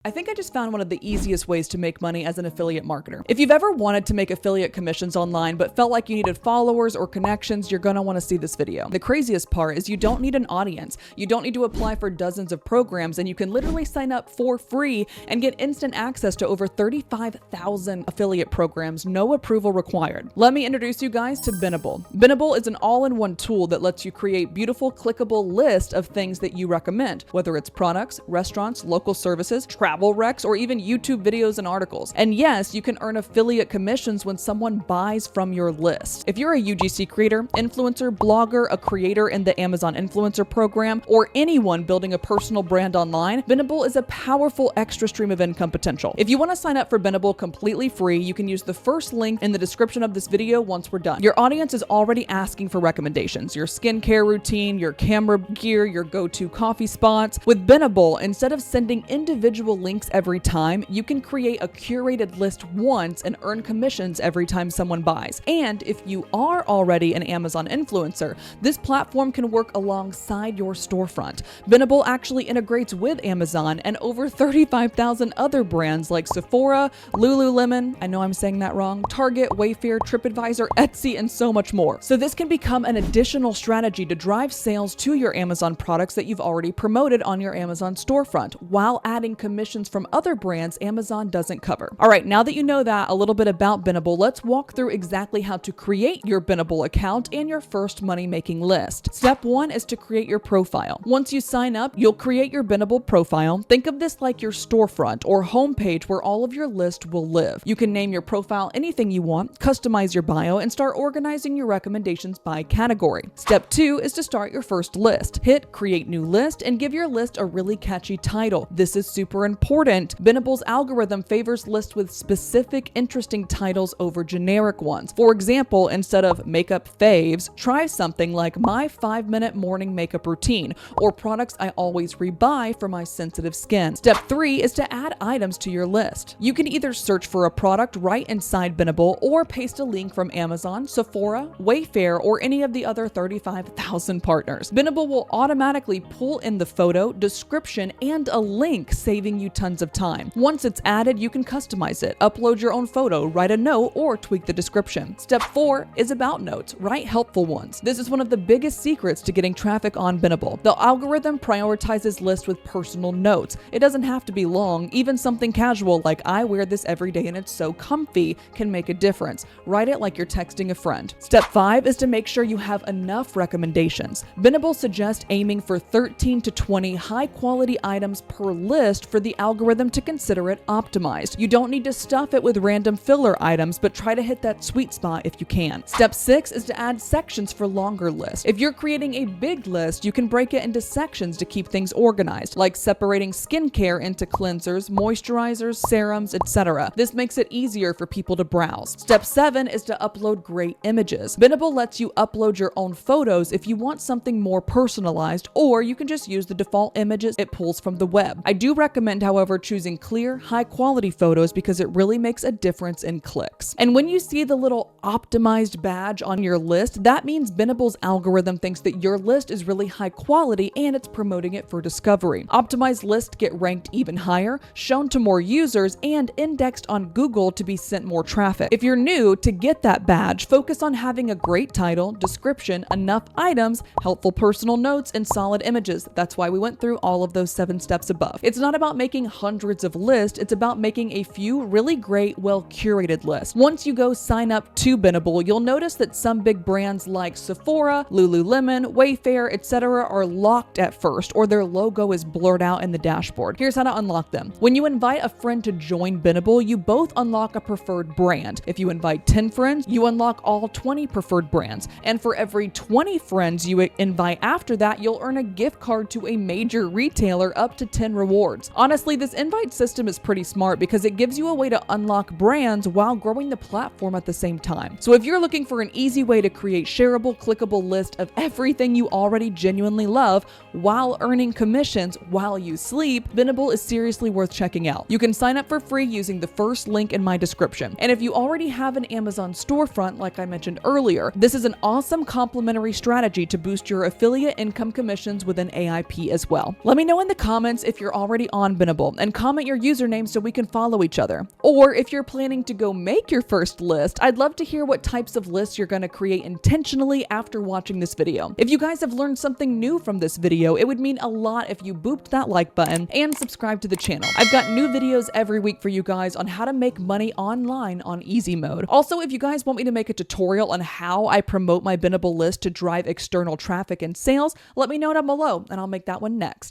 I think I just found one of the easiest ways to make money as an affiliate marketer. If you've ever wanted to make affiliate commissions online but felt like you needed followers or connections, you're gonna want to see this video. The craziest part is you don't need an audience. You don't need to apply for dozens of programs, and you can literally sign up for free and get instant access to over 35,000 affiliate programs, no approval required. Let me introduce you guys to Benable. Benable is an all-in-one tool that lets you create beautiful clickable lists of things that you recommend, whether it's products, restaurants, local services, travel recs, or even YouTube videos and articles. And yes, you can earn affiliate commissions when someone buys from your list. If you're a UGC creator, influencer, blogger, a creator in the Amazon influencer program, or anyone building a personal brand online, Benable is a powerful extra stream of income potential. If you want to sign up for Benable completely free, you can use the first link in the description of this video once we're done. Your audience is already asking for recommendations, your skincare routine, your camera gear, your go-to coffee spots. With Benable, instead of sending individual links every time, you can create a curated list once and earn commissions every time someone buys. And if you are already an Amazon influencer, this platform can work alongside your storefront. Benable actually integrates with Amazon and over 35,000 other brands like Sephora, Lululemon, I know I'm saying that wrong, Target, Wayfair, TripAdvisor, Etsy, and so much more. So this can become an additional strategy to drive sales to your Amazon products that you've already promoted on your Amazon storefront, while adding commissions from other brands Amazon doesn't cover. All right, now that you know that, a little bit about Benable, let's walk through exactly how to create your Benable account and your first money-making list. Step 1 is to create your profile. Once you sign up, you'll create your Benable profile. Think of this like your storefront or homepage where all of your list will live. You can name your profile anything you want, customize your bio, and start organizing your recommendations by category. Step 2 is to start your first list. Hit Create New List and give your list a really catchy title. This is super important. Benable's algorithm favors lists with specific, interesting titles over generic ones. For example, instead of makeup faves, try something like My 5-Minute Morning Makeup Routine, or Products I Always Rebuy for My Sensitive Skin. Step 3 is to add items to your list. You can either search for a product right inside Benable or paste a link from Amazon, Sephora, Wayfair, or any of the other 35,000 partners. Benable will automatically pull in the photo, description, and a link, saving you tons of time. Once it's added, you can customize it, upload your own photo, write a note, or tweak the description. Step 4 is about notes. Write helpful ones. This is one of the biggest secrets to getting traffic on Benable. The algorithm prioritizes lists with personal notes. It doesn't have to be long. Even something casual like "I wear this every day and it's so comfy" can make a difference. Write it like you're texting a friend. Step 5 is to make sure you have enough recommendations. Benable suggests aiming for 13 to 20 high-quality items per list for the algorithm to consider it optimized. You don't need to stuff it with random filler items, but try to hit that sweet spot if you can. Step 6 is to add sections for longer lists. If you're creating a big list, you can break it into sections to keep things organized, like separating skincare into cleansers, moisturizers, serums, etc. This makes it easier for people to browse. Step 7 is to upload great images. Benable lets you upload your own photos if you want something more personalized, or you can just use the default images it pulls from the web. I do recommend, however, choosing clear, high-quality photos because it really makes a difference in clicks. And when you see the little optimized badge on your list, that means Benable's algorithm thinks that your list is really high quality and it's promoting it for discovery. Optimized lists get ranked even higher, shown to more users, and indexed on Google to be sent more traffic. If you're new, to get that badge, focus on having a great title, description, enough items, helpful personal notes, and solid images. That's why we went through all of those 7 steps above. It's not about making hundreds of lists, it's about making a few really great, well-curated lists. Once you go sign up to Benable, you'll notice that some big brands like Sephora, Lululemon, Wayfair, etc. are locked at first, or their logo is blurred out in the dashboard. Here's how to unlock them. When you invite a friend to join Benable, you both unlock a preferred brand. If you invite 10 friends, you unlock all 20 preferred brands. And for every 20 friends you invite after that, you'll earn a gift card to a major retailer up to 10 rewards. Honestly, this invite system is pretty smart because it gives you a way to unlock brands while growing the platform at the same time. So if you're looking for an easy way to create shareable, clickable list of everything you already genuinely love while earning commissions while you sleep, Benable is seriously worth checking out. You can sign up for free using the first link in my description. And if you already have an Amazon storefront, like I mentioned earlier, this is an awesome complementary strategy to boost your affiliate income commissions with an AIP as well. Let me know in the comments if you're already on Benable Benable and comment your username so we can follow each other. Or if you're planning to go make your first list, I'd love to hear what types of lists you're going to create intentionally after watching this video. If you guys have learned something new from this video, it would mean a lot if you booped that like button and subscribe to the channel. I've got new videos every week for you guys on how to make money online on easy mode. Also, if you guys want me to make a tutorial on how I promote my Benable list to drive external traffic and sales, let me know down below and I'll make that one next.